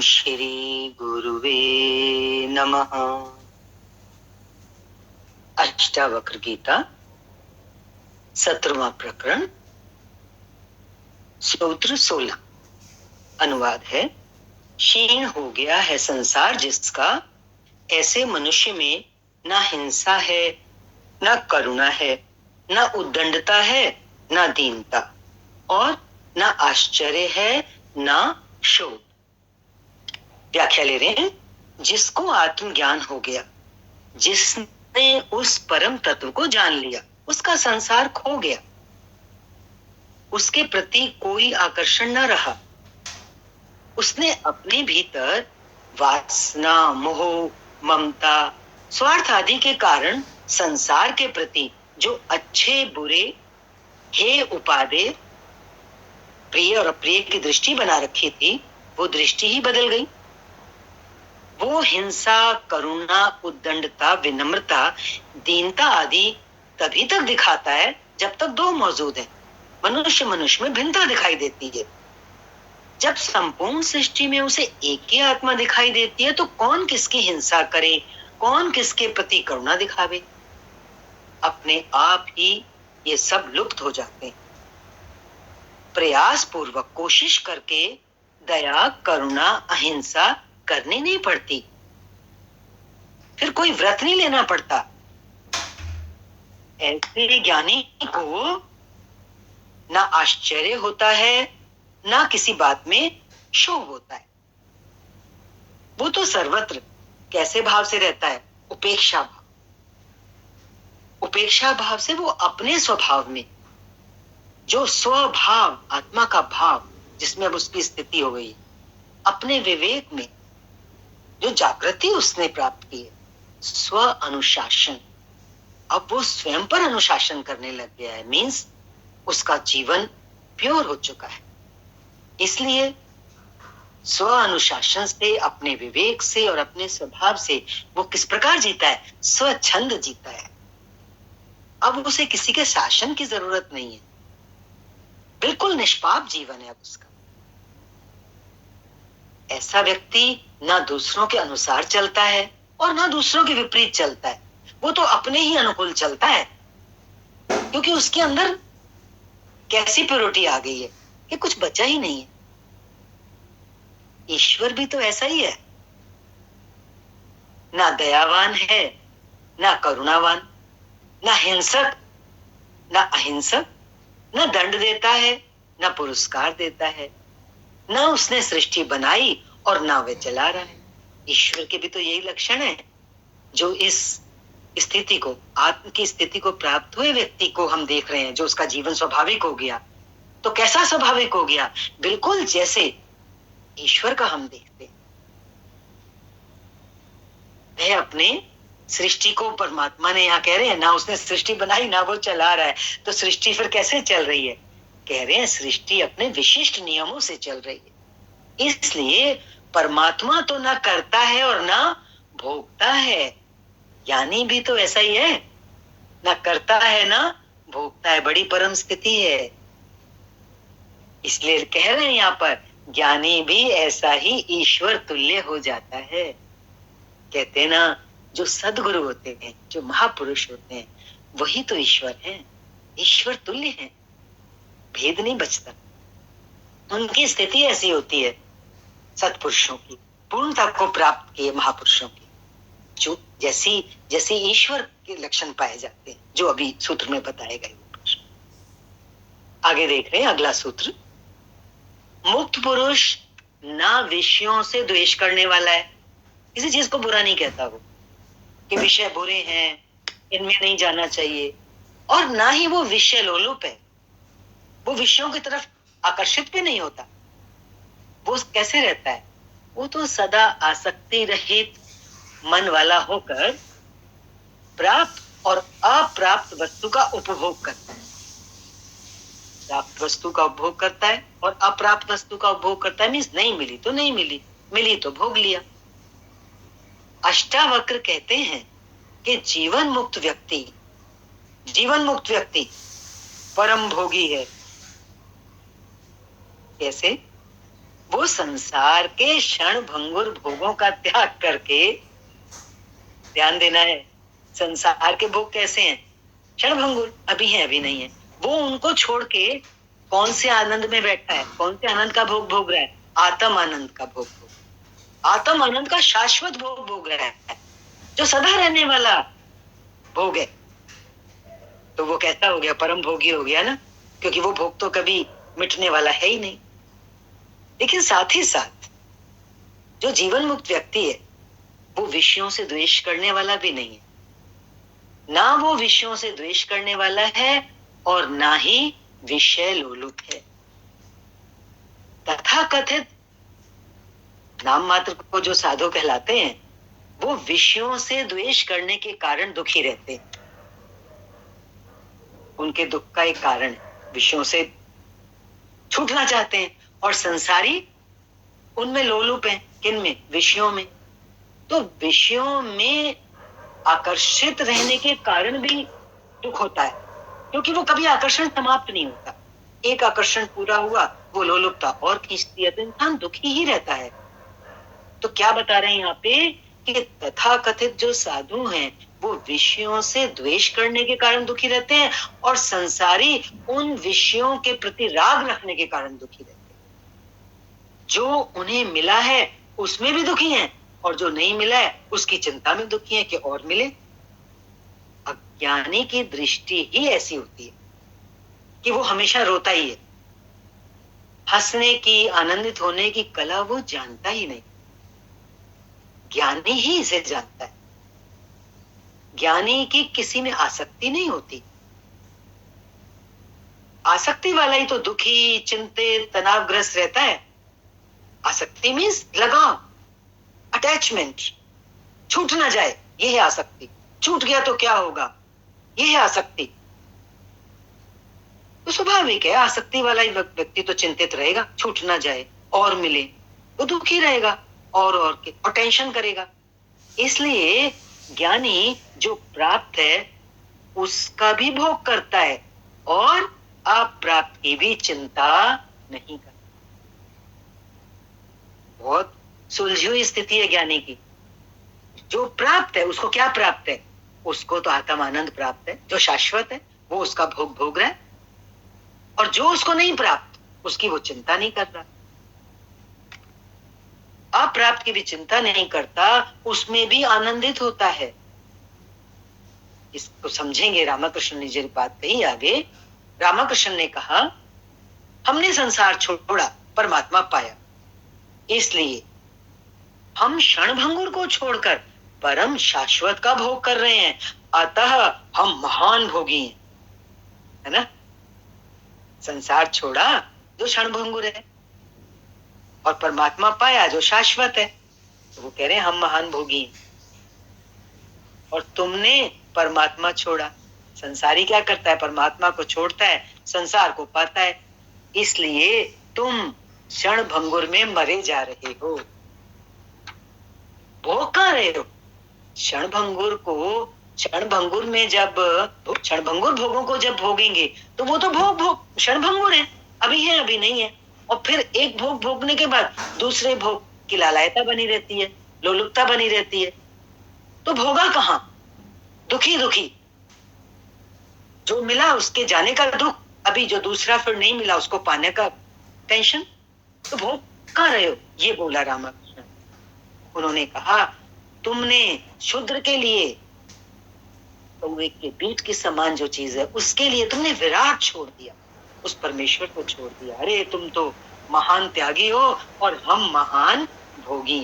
श्री गुरुवे नमः। अष्टावक्र गीता 17वां प्रकरण, सूत्र 16। अनुवाद है, क्षीण हो गया है संसार जिसका, ऐसे मनुष्य में ना हिंसा है, ना करुणा है, ना उद्दंडता है, ना दीनता, और ना आश्चर्य है, ना शोक। व्याख्या ले रहे हैं, जिसको आत्मज्ञान हो गया, जिसने उस परम तत्व को जान लिया, उसका संसार खो गया, उसके प्रति कोई आकर्षण न रहा। उसने अपने भीतर वासना, मोह, ममता, स्वार्थ आदि के कारण संसार के प्रति जो अच्छे बुरे, हे उपादेय, प्रिय और अप्रिय की दृष्टि बना रखी थी, वो दृष्टि ही बदल गई। वो हिंसा, करुणा, उद्दंडता, विनम्रता, दीनता आदि तभी तक दिखाता है जब तक दो मौजूद है। मनुष्य मनुष्य में भिन्नता दिखाई देती है। जब संपूर्ण सृष्टि में उसे एक ही आत्मा दिखाई देती है तो कौन किसकी हिंसा करे, कौन किसके प्रति करुणा दिखावे। अपने आप ही ये सब लुप्त हो जाते हैं। प्रयास पूर्वक कोशिश करके दया, करुणा, अहिंसा करनी नहीं पड़ती, फिर कोई व्रत नहीं लेना पड़ता। ऐसे ज्ञानी को ना आश्चर्य होता है, ना किसी बात में शोभ होता है। वो तो सर्वत्र कैसे भाव से रहता है? उपेक्षा भाव। उपेक्षा भाव से वो अपने स्वभाव में, जो स्वभाव, आत्मा का भाव जिसमें अब उसकी स्थिति हो गई, अपने विवेक में जो जागृति उसने प्राप्त की है, स्व अनुशासन, अब वो स्वयं पर अनुशासन करने लग गया है। मीन्स उसका जीवन प्योर हो चुका है। इसलिए स्व अनुशासन से, अपने विवेक से और अपने स्वभाव से वो किस प्रकार जीता है? स्वच्छंद जीता है। अब उसे किसी के शासन की जरूरत नहीं है, बिल्कुल निष्पाप जीवन है अब उसका। ऐसा व्यक्ति ना दूसरों के अनुसार चलता है और ना दूसरों के विपरीत चलता है। वो तो अपने ही अनुकूल चलता है, क्योंकि उसके अंदर कैसी प्योरिटी आ गई है कि कुछ बचा ही नहीं है। ईश्वर भी तो ऐसा ही है, ना दयावान है, ना करुणावान, ना हिंसक, ना अहिंसक, ना दंड देता है, ना पुरस्कार देता है, ना उसने सृष्टि बनाई और ना वे चला रहा है। ईश्वर के भी तो यही लक्षण है। जो इस स्थिति को, आत्म की स्थिति को प्राप्त हुए व्यक्ति को हम देख रहे हैं, जो उसका जीवन स्वाभाविक हो गया, तो कैसा स्वाभाविक हो गया? बिल्कुल जैसे ईश्वर का हम देखते हैं। वह अपने सृष्टि को, परमात्मा ने यहाँ कह रहे हैं, ना उसने सृष्टि बनाई ना वो चला रहा है, तो सृष्टि फिर कैसे चल रही है? कह रहे हैं सृष्टि अपने विशिष्ट नियमों से चल रही है। इसलिए परमात्मा तो ना करता है और ना भोगता है। ज्ञानी भी तो ऐसा ही है, ना करता है ना भोगता है। बड़ी परम स्थिति है। इसलिए कह रहे हैं यहाँ पर, ज्ञानी भी ऐसा ही ईश्वर तुल्य हो जाता है। कहते हैं ना, जो सद्गुरु होते हैं, जो महापुरुष होते हैं, वही तो ईश्वर हैं, ईश्वर तुल्य हैं, भेद नहीं बचता। उनकी स्थिति ऐसी होती है सत्पुरुषों की, पूर्णता को प्राप्त किए महापुरुषों की, जो जैसी जैसे ईश्वर के लक्षण पाए जाते हैं, जो अभी सूत्र में बताए गए। आगे देख रहे हैं अगला सूत्र। मुक्त पुरुष ना विषयों से द्वेष करने वाला है, किसी चीज को बुरा नहीं कहता वो, कि विषय बुरे हैं, इनमें नहीं जाना चाहिए, और ना ही वो विषय लोलुप है, वो विषयों की तरफ आकर्षित भी नहीं होता। वो कैसे रहता है? वो तो सदा आसक्ति रहित मन वाला होकर प्राप्त और अप्राप्त वस्तु का उपभोग करता है। प्राप्त वस्तु का उपभोग करता है और अप्राप्त वस्तु का उपभोग करता है। मीन्स नहीं मिली तो नहीं मिली, मिली तो भोग लिया। अष्टावक्र कहते हैं कि जीवन मुक्त व्यक्ति परम भोगी है। कैसे? वो संसार के क्षण भंगुर भोगों का त्याग करके, ध्यान देना है, संसार के भोग कैसे हैं? क्षण भंगुर, अभी है अभी नहीं है। वो उनको छोड़ के कौन से आनंद में बैठा है? कौन से आनंद का भोग भोग रहा है? आत्म आनंद का भोग भोग, आत्म आनंद का शाश्वत भोग भोग रहा है, जो सदा रहने वाला भोग है। तो वो कैसा हो गया? परम भोगी हो गया ना, क्योंकि वो भोग तो कभी मिटने वाला है ही नहीं। लेकिन साथ ही साथ जो जीवन मुक्त व्यक्ति है वो विषयों से द्वेष करने वाला भी नहीं है। ना वो विषयों से द्वेष करने वाला है और ना ही विषय लोलुप है। तथा कथित नाम मात्र को जो साधु कहलाते हैं वो विषयों से द्वेष करने के कारण दुखी रहते हैं। उनके दुख का एक कारण विषयों से छूटना चाहते हैं, और संसारी उनमें लोलुप हैं। किन में? विषयों में। तो विषयों में आकर्षित रहने के कारण भी दुख होता है, क्योंकि वो कभी आकर्षण समाप्त नहीं होता। एक आकर्षण पूरा हुआ, वो लोलुपता और खींचती है, तो इंसान दुखी ही रहता है। तो क्या बता रहे हैं यहाँ पे कि तथाकथित जो साधु हैं वो विषयों से द्वेष करने के कारण दुखी रहते हैं, और संसारी उन विषयों के प्रति राग रखने के कारण दुखी रहते हैं। जो उन्हें मिला है उसमें भी दुखी हैं, और जो नहीं मिला है उसकी चिंता में दुखी है कि और मिले। अज्ञानी की दृष्टि ही ऐसी होती है कि वो हमेशा रोता ही है। हंसने की, आनंदित होने की कला वो जानता ही नहीं। ज्ञानी ही इसे जानता है। ज्ञानी की किसी में आसक्ति नहीं होती। आसक्ति वाला ही तो दुखी, चिंतित, तनावग्रस्त रहता है। आसक्ति मीन्स लगाव, अटैचमेंट, छूट ना जाए, ये है आसक्ति। छूट गया तो क्या होगा, ये है आसक्ति। तो स्वाभाविक है, आसक्ति वाला ही व्यक्ति तो चिंतित रहेगा, छूट ना जाए और मिले, वो दुखी रहेगा और टेंशन करेगा। इसलिए ज्ञानी जो प्राप्त है उसका भी भोग करता है और अप्राप्त की भी चिंता नहीं करता। बहुत सुलझी हुई स्थिति है ज्ञानी की। जो प्राप्त है उसको क्या प्राप्त है? उसको तो आत्म आनंद प्राप्त है, जो शाश्वत है, वो उसका भोग भोग रहा है। और जो उसको नहीं प्राप्त उसकी वो चिंता नहीं कर रहा। अप्राप्त की भी चिंता नहीं करता, उसमें भी आनंदित होता है। इसको समझेंगे। रामकृष्ण ने जो बात कही आगे, रामकृष्ण ने कहा हमने संसार छोड़ा, परमात्मा पाया, इसलिए हम क्षणभंगुर को छोड़कर परम शाश्वत का भोग कर रहे हैं, अतः हम महान भोगी हैं। है ना? संसार छोड़ा जो क्षणभंगुर है और परमात्मा पाया जो शाश्वत है, तो वो कह रहे हैं हम महान भोगी हैं। और तुमने परमात्मा छोड़ा। संसारी क्या करता है? परमात्मा को छोड़ता है, संसार को पाता है। इसलिए तुम क्षण भंगुर में मरे जा रहे हो। भोग कर रहे हो क्षण भंगुर को। क्षण भंगुर में जब क्षण भंगुर भोगों को जब भोगेंगे तो वो तो भोग क्षण भंगुर है, अभी है अभी नहीं है। और फिर एक भोग भोगने के बाद दूसरे भोग की लालयता बनी रहती है, लोलुपता बनी रहती है। तो भोगा कहां? दुखी दुखी। जो मिला उसके जाने का दुख, अभी जो दूसरा फिर नहीं मिला उसको पाने का टेंशन। तो भोग कहां रहे हो? ये बोला रामकृष्ण। उन्होंने कहा तुमने शूद्र के लिए कौवे के पीठ के समान जो चीज है उसके लिए तुमने विराट छोड़ दिया, उस परमेश्वर को छोड़ दिया। अरे तुम तो महान त्यागी हो और हम महान भोगी।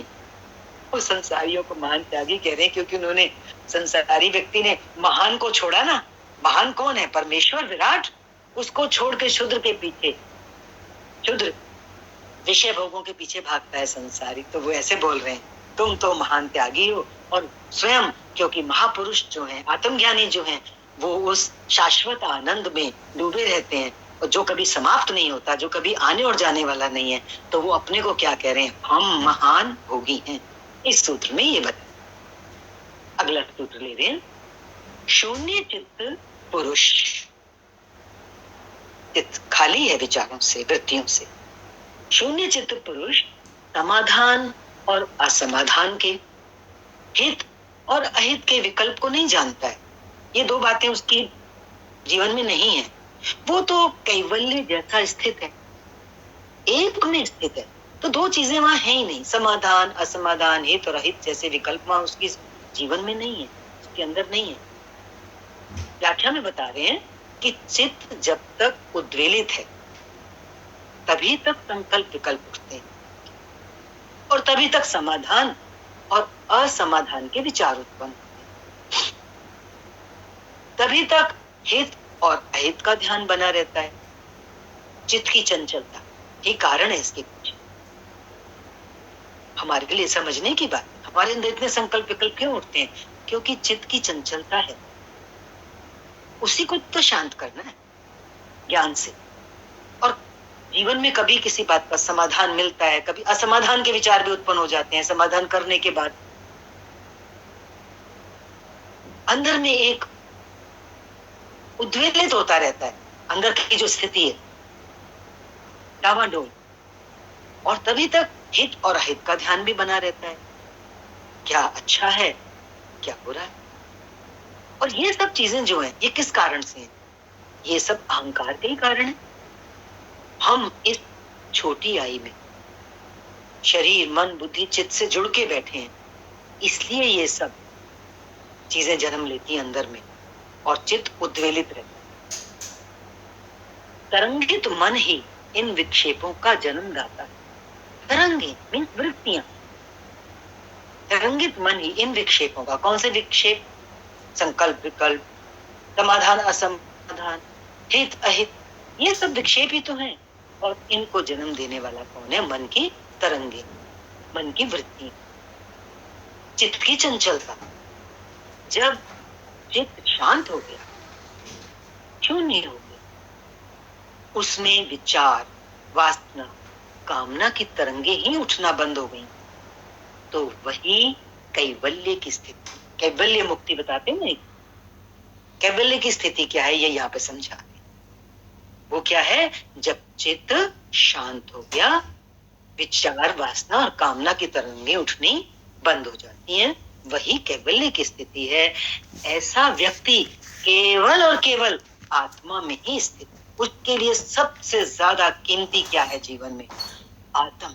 वो संसारियों को महान त्यागी कह रहे हैं क्योंकि उन्होंने, संसारी व्यक्ति ने महान को छोड़ा ना। महान कौन है? परमेश्वर विराट। उसको छोड़ के शूद्र के पीछे, शूद्र विषय भोगों के पीछे भागता है संसारी। तो वो ऐसे बोल रहे हैं तुम तो महान त्यागी हो। और स्वयं क्योंकि महापुरुष जो हैं, आत्मज्ञानी जो हैं, वो उस शाश्वत आनंद में डूबे रहते हैं और जो कभी समाप्त नहीं होता, जो कभी आने और जाने वाला नहीं है। तो वो अपने को क्या कह रहे हैं? हम महान भोगी हैं। इस सूत्र में ये बता। अगला सूत्र ले रहे हैं, शून्य चित्त पुरुष। चित्त खाली है विचारों से, वृत्तियों से। शून्य चित्त पुरुष समाधान और असमाधान के, हित और अहित के विकल्प को नहीं जानता है। ये दो बातें उसकी जीवन में नहीं है। वो तो कैवल्य जैसा स्थित है, एक में स्थित है, तो दो चीजें वहां है ही नहीं। समाधान असमाधान, हित और अहित जैसे विकल्प वहां उसके जीवन में नहीं है, उसके अंदर नहीं है। व्याख्या में बता रहे हैं कि चित्त जब तक उद्वेलित है तभी तक संकल्प विकल्प उठते हैं, और तभी तक समाधान और असमाधान के विचार उत्पन्न होते हैं। तभी तक हित और अहित का ध्यान बना रहता है। चित्त की चंचलता ही कारण है इसके पीछे। हमारे लिए समझने की बात, हमारे अंदर इतने संकल्प विकल्प क्यों उठते हैं? क्योंकि चित्त की चंचलता है, उसी को तो शांत करना है ज्ञान से। और जीवन में कभी किसी बात का समाधान मिलता है, कभी असमाधान के विचार भी उत्पन्न हो जाते हैं। समाधान करने के बाद अंदर में एक उद्वेलित होता रहता है, अंदर की जो स्थिति है डावाडोल, और तभी तक हित और अहित का ध्यान भी बना रहता है। क्या अच्छा है, क्या बुरा है। और ये सब चीजें जो है ये किस कारण से है? ये सब अहंकार के ही कारण है। हम इस छोटी आई में शरीर मन बुद्धि चित्त से जुड़ के बैठे हैं, इसलिए ये सब चीजें जन्म लेती हैं अंदर में, और चित्त उद्वेलित रहता है। तरंगित मन ही इन विक्षेपों का जन्म दाता है। तरंगित मीन्स वृत्तियां, तरंगित मन ही इन विक्षेपों का, कौन से विक्षेप? संकल्प विकल्प, समाधान असमाधान, हित अहित, ये सब विक्षेप ही तो हैं। और इनको जन्म देने वाला कौन है? मन की तरंगे, मन की वृत्ति, चित्त की चंचलता। जब चित्त शांत हो गया, शून्य हो गया, उसमें विचार वासना कामना की तरंगे ही उठना बंद हो गई, तो वही कैवल्य की स्थिति, कैवल्य मुक्ति बताते हैं। कैवल्य की स्थिति क्या है ये यहाँ पे समझा रहे। वो क्या है? जब चित्त शांत हो गया, विचार वासना और कामना की तरंगे उठनी बंद हो जाती हैं, वही कैवल्य की स्थिति है। ऐसा व्यक्ति केवल और केवल आत्मा में ही स्थित है। उसके लिए सबसे ज्यादा कीमती क्या है जीवन में? आत्मा।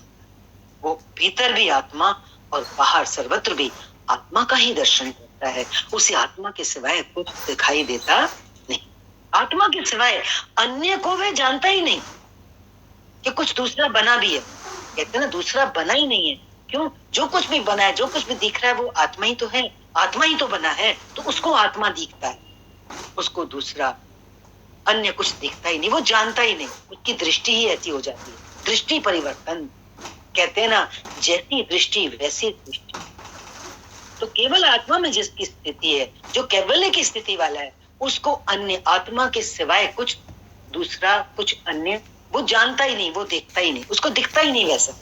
वो भीतर भी आत्मा और बाहर सर्वत्र भी आत्मा का ही दर्शन करता है। उसे आत्मा के सिवाय कुछ दिखाई देता नहीं। आत्मा के सिवाय अन्य को वह जानता ही नहीं कि कुछ दूसरा बना भी है। कहते ना, दूसरा बना ही नहीं है। क्यों? जो कुछ भी बना है, जो कुछ भी दिख रहा है, वो आत्मा ही तो है, आत्मा ही तो बना है, तो उसको आत्मा दिखता है। उसको दूसरा अन्य कुछ दिखता ही नहीं, वो जानता ही नहीं। उसकी दृष्टि ही ऐसी हो जाती है, दृष्टि परिवर्तन। कहते हैं ना, जैसी दृष्टि वैसी दृष्टि। तो केवल आत्मा में जिसकी स्थिति है, जो कैवल्य की स्थिति वाला है, उसको अन्य आत्मा के सिवाय कुछ दूसरा, कुछ अन्य वो जानता ही नहीं, वो देखता ही नहीं, उसको दिखता ही नहीं वैसा।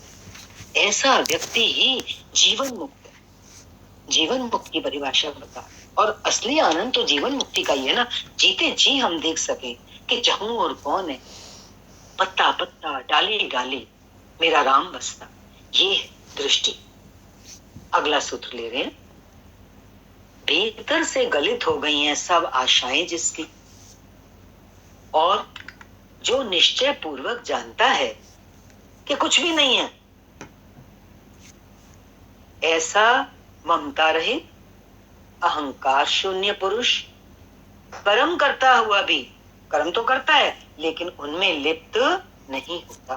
ऐसा व्यक्ति ही जीवन मुक्त है। जीवन मुक्त की परिभाषा बता। और असली आनंद तो जीवन मुक्ति का ही है ना। जीते जी हम देख सके कि चाहूं और कौन है, पत्ता पत्ता डाली डाली मेरा राम बसता, ये है दृष्टि। अगला सूत्र ले रहे हैं। भीतर से गलित हो गई हैं सब आशाएं जिसकी, और जो निश्चय पूर्वक जानता है कि कुछ भी नहीं है, ऐसा ममता रहित अहंकार शून्य पुरुष कर्म करता हुआ भी, कर्म तो करता है लेकिन उनमें लिप्त नहीं होता।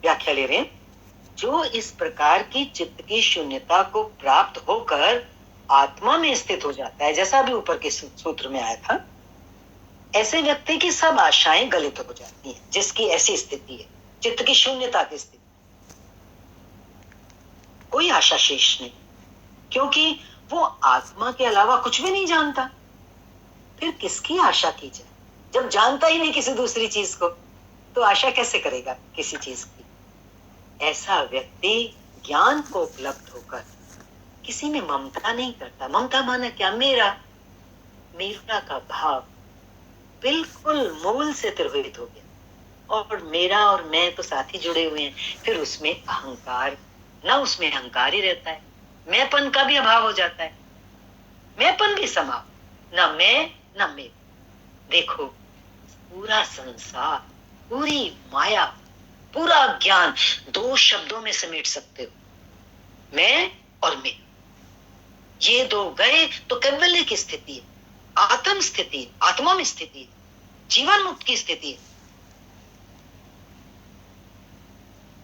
व्याख्या ले रहे हैं। जो इस प्रकार की चित्त की शून्यता को प्राप्त होकर आत्मा में स्थित हो जाता है, जैसा भी ऊपर के सूत्र में आया था, ऐसे व्यक्ति की सब आशाएं गलित हो जाती हैं। जिसकी ऐसी स्थिति है, चित्त की शून्यता की स्थिति, कोई आशा शेष नहीं, क्योंकि वो आत्मा के अलावा कुछ भी नहीं जानता। फिर किसकी आशा की जाए? जब जानता ही नहीं किसी दूसरी चीज को, तो आशा कैसे करेगा किसी चीज की? ऐसा व्यक्ति ज्ञान को उपलब्ध होकर किसी में ममता नहीं करता। ममता माना क्या? मेरा, मेरा का भाव बिल्कुल मूल से तिरोहित हो गया, और मेरा और मैं तो साथ ही जुड़े हुए हैं, फिर उसमें अहंकार, ना उसमें अहंकार ही रहता है, मैंपन का भी अभाव हो जाता है, मैंपन भी समाप्त, ना मैं ना मेरे। देखो पूरा संसार, पूरी माया, पूरा ज्ञान दो शब्दों में समेट सकते हो, मैं और मेरा। ये दो गए तो कैवल्य की स्थिति है, आत्म स्थिति है, आत्मा में स्थिति है, जीवन मुक्त की स्थिति है।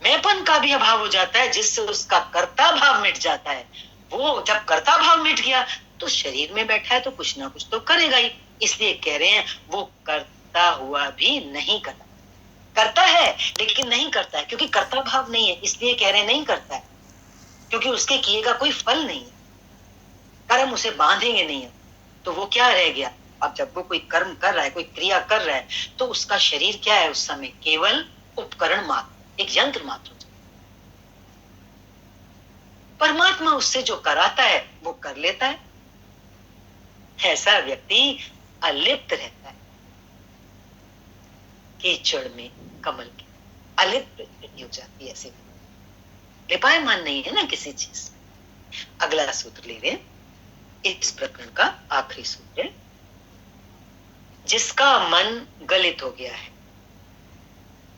मैंपन का भी अभाव हो जाता है, जिससे उसका कर्ता भाव मिट जाता है। वो जब कर्ता भाव मिट गया तो शरीर में बैठा है तो कुछ ना कुछ तो करेगा ही, इसलिए कह रहे हैं वो करता हुआ भी नहीं करता, करता है लेकिन नहीं करता है, क्योंकि कर्ता भाव नहीं है, इसलिए कह रहे हैं नहीं करता है, क्योंकि उसके किए का कोई फल नहीं है, कर्म उसे बांधेंगे नहीं है, तो वो क्या रह गया। अब जब वो कोई कर्म कर रहा है, कोई क्रिया कर रहा है, तो उसका शरीर क्या है उस समय, केवल उपकरण मात्र, एक यंत्र मात्र। परमात्मा उससे जो कराता है वो कर लेता है। ऐसा व्यक्ति अलिप्त रहता है, कीचड़ में कमल की अलिप्त स्थिति हो जाती है, ऐसे लिपायमान नहीं है ना किसी चीज। अगला सूत्र ले रहे, इस प्रकरण का आखिरी सूत्र है, जिसका मन गलित हो गया है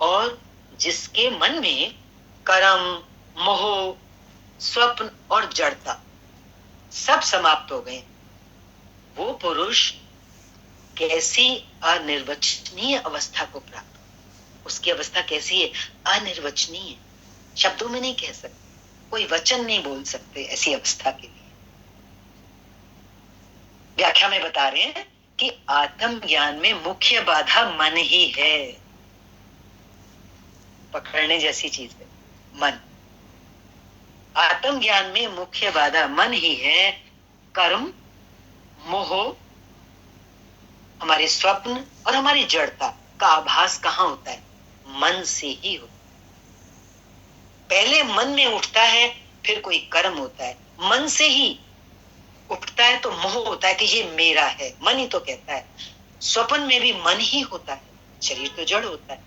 और जिसके मन में कर्म, मोह, स्वप्न और जड़ता सब समाप्त हो गए, वो पुरुष कैसी अनिर्वचनीय अवस्था को प्राप्त, उसकी अवस्था कैसी है, अनिर्वचनीय, शब्दों में नहीं कह सकते, कोई वचन नहीं बोल सकते ऐसी अवस्था के लिए। व्याख्या में बता रहे हैं कि आत्म ज्ञान में मुख्य बाधा मन ही है, पकड़ने जैसी चीज है मन। आत्म ज्ञान में मुख्य बाधा मन ही है। कर्म, मोह, हमारे स्वप्न और हमारी जड़ता का आभास कहां होता है, मन से ही होता है। पहले मन में उठता है, फिर कोई कर्म होता है, मन से ही उठता है तो मोह होता है कि ये मेरा है, मन ही तो कहता है। स्वप्न में भी मन ही होता है, शरीर तो जड़ होता है।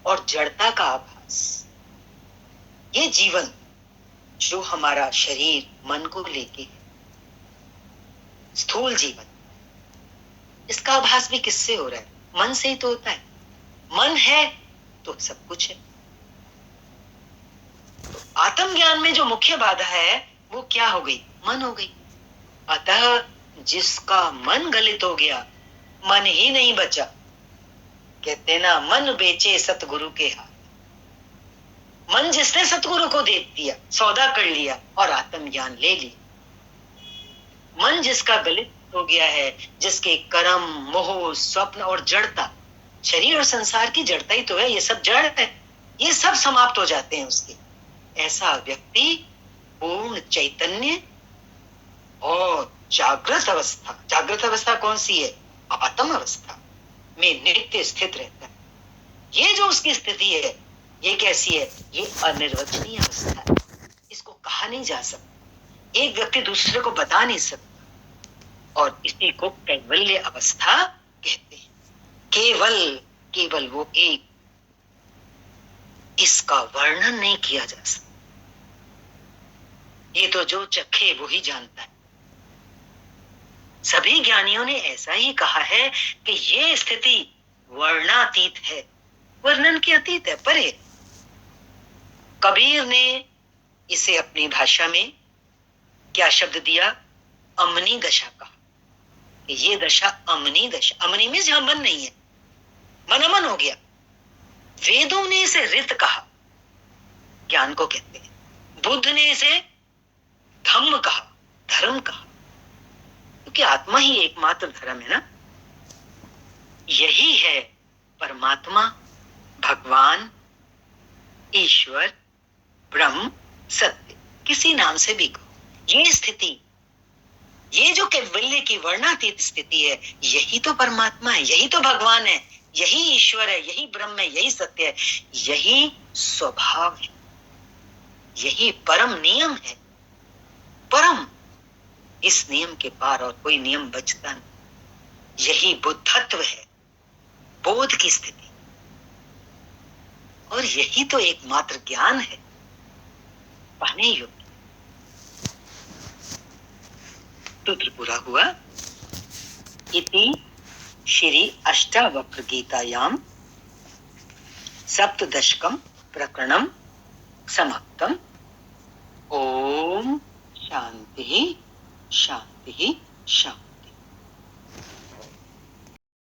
और जड़ता का आभास, ये जीवन जो हमारा शरीर मन को लेके है, स्थूल जीवन, इसका आभास भी किससे हो रहा है, मन से ही तो होता है। मन है तो सब कुछ है। तो आत्म ज्ञान में जो मुख्य बाधा है वो क्या हो गई, मन हो गई। अतः जिसका मन गलित हो गया, मन ही नहीं बचा, कहते ना मन बेचे सतगुरु के हाथ। मन जिसने सतगुरु को दे दिया, सौदा कर लिया और आत्म ज्ञान ले लिया। मन जिसका गलित हो गया है, जिसके कर्म, मोह, स्वप्न और जड़ता, शरीर और संसार की जड़ता ही तो है, ये सब जड़ है, ये सब समाप्त हो जाते हैं उसके। ऐसा व्यक्ति पूर्ण चैतन्य और जागृत अवस्था, जागृत अवस्था कौन सी है, आत्म अवस्था में नित्य स्थित रहता है। ये जो उसकी स्थिति है, ये कैसी है, ये अनिर्वचनीय अवस्था है, इसको कहा नहीं जा सकता, एक व्यक्ति दूसरे को बता नहीं सकता, और इसी को कैवल्य अवस्था कहते हैं। केवल, केवल वो एक, इसका वर्णन नहीं किया जा सकता। ये तो जो चखे वो ही जानता है। सभी ज्ञानियों ने ऐसा ही कहा है कि ये स्थिति वर्णातीत है, वर्णन के अतीत है, परे। कबीर ने इसे अपनी भाषा में क्या शब्द दिया, अमनी दशा कहा। ये दशा अमनी दशा, अमनी में जहां मन नहीं है, मन अमन हो गया। वेदों ने इसे रित कहा, ज्ञान को कहते हैं। बुद्ध ने इसे धम्म कहा, धर्म कहा, क्योंकि आत्मा ही एकमात्र धर्म है ना। यही है परमात्मा, भगवान, ईश्वर, ब्रह्म, सत्य, किसी नाम से भी कहो। ये स्थिति, ये जो कैवल्य की वर्णातीत स्थिति है, यही तो परमात्मा है, यही तो भगवान है, यही ईश्वर है, यही ब्रह्म है, यही सत्य है, यही स्वभाव है, यही परम नियम है। परम, इस नियम के पार और कोई नियम बचता नहीं। यही बुद्धत्व है, बोध की स्थिति, और यही तो एकमात्र ज्ञान है, पाने योग्य। सूत्र पूरा हुआ। इति श्री अष्टावक्र गीतायाम सप्तदशकम प्रकरणम समाप्तम। ओम शांति शांति।